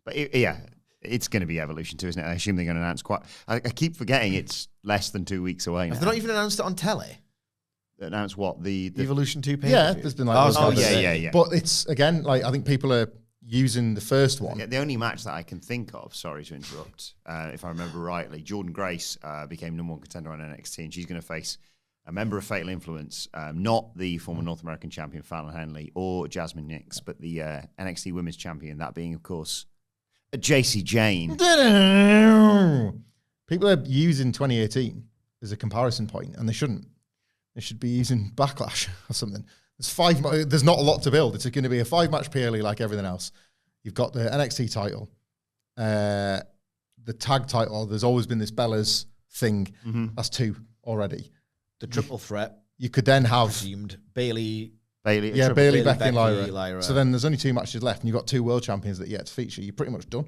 But it's going to be Evolution 2, isn't it? I assume they're going to announce I keep forgetting it's less than 2 weeks away now. Have they not even announced it on telly? Announce what? The Evolution 2 pay-per-view? Yeah, there's been like... Oh, yeah. But it's, again, like, I think people are using the first one. Yeah, the only match that I can think of, sorry to interrupt, if I remember rightly, Jordan Grace became number 1 contender on NXT, and she's going to face a member of Fatal Influence, not the former North American champion Fallon Henley or Jasmine Nix, but the NXT Women's Champion, that being, of course, JC Jane. People are using 2018 as a comparison point, and they shouldn't. They should be using Backlash or something. There's not a lot to build. It's going to be a 5-match PLE like everything else. You've got the NXT title, the tag title. There's always been this Bella's thing. That's 2 already. The triple threat. You could then have Presumed Bailey. Bailey, Bailey, Becky, and Becky, Lyra. So then there's only 2 matches left, and you've got 2 world champions that yet to feature. You're pretty much done.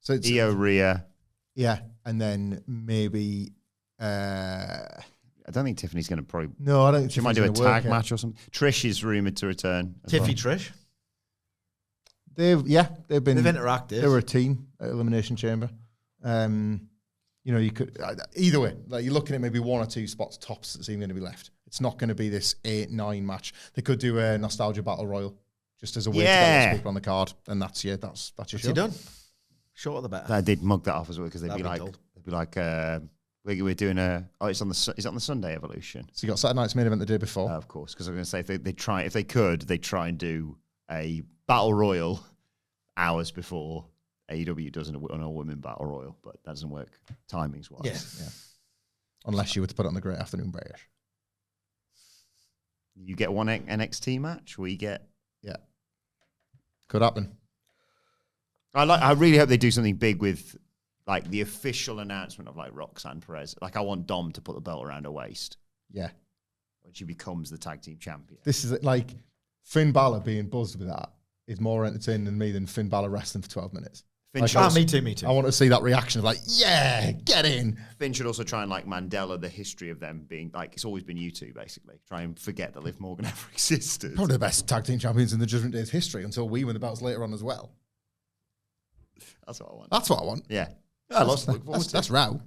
So it's Rhea. Yeah, and then maybe... I don't think Tiffany's going to probably... No, I don't think She might do a Tiffany's gonna tag work match or something. Trish is rumoured to return. as Tiffy well. Trish. They've been... They've interacted. They were a team at Elimination Chamber. You could... either way, like you're looking at maybe 1 or 2 spots tops that's even going to be left. It's not going to be this 8-9 match. They could do a Nostalgia Battle Royal just as a way to get people on the card, and that's your show. You done? Shorter the better. I did mug that off as well because they'd That'd be be like, dull. we're doing it's on is it on the Sunday Evolution? So you got Saturday night's main event the day before. Of course, because I was going to say if they could, they'd try and do a battle royal hours before AEW does an all-women battle royal, but that doesn't work timings-wise. Yeah. Unless you were to put it on the Great Afternoon British. You get one NXT match, we get... Yeah. Could happen. I really hope they do something big with like the official announcement of like Roxanne Perez. Like I want Dom to put the belt around her waist Yeah. when she becomes the tag team champion. This is like Finn Balor being buzzed with that is more entertaining than me than Finn Balor wrestling for 12 minutes. Finn should Me too. I want to see that reaction of like, yeah, get in. Finn should also try and like Mandela the history of them being like it's always been you two basically. Try and forget that Liv Morgan ever existed. Probably the best tag team champions in the Judgment Day's history until we win the belts later on as well. That's what I want. That's what I want. Yeah. I lots to look forward to. That's Row.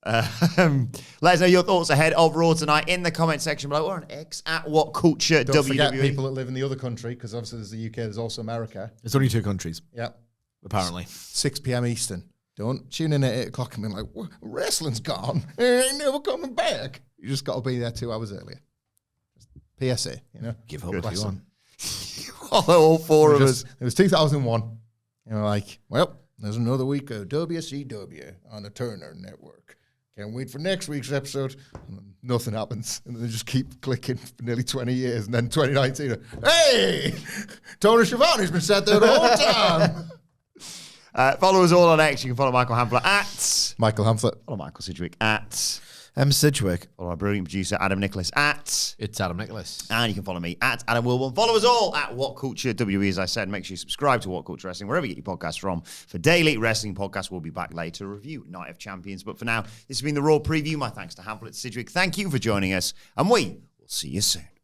Let us know your thoughts ahead of Raw tonight in the comment section below or on X at WhatCulture Don't forget WWE. people that live in the other country, because obviously there's the UK, there's also America. There's only 2 countries, Yeah. apparently. 6 p.m. Eastern. Don't tune in at 8 o'clock and be like, wrestling's gone. It ain't never coming back. You just got to be there 2 hours earlier. Just PSA, you know? Give up if you want. All 4 of us. It was 2001. You know, like, well, there's another week of WCW on the Turner Network. Can't wait for next week's episode. And then nothing happens. And then they just keep clicking for nearly 20 years. And then 2019, hey, Tony Schiavone's been sat there the whole time. Follow us all on X. You can follow Michael Hamflett at Michael Hamflett. Follow Michael Sidgwick at... Sidgwick. Follow our brilliant producer, Adam Nicholas, at... It's Adam Nicholas. And you can follow me at Adam Wilbourn. Follow us all at What Culture WWE. As I said, make sure you subscribe to What Culture Wrestling, wherever you get your podcasts from. For daily wrestling podcasts, we'll be back later to review Night of Champions. But for now, this has been the Raw Preview. My thanks to Hamflett, Sidgwick. Thank you for joining us. And we will see you soon.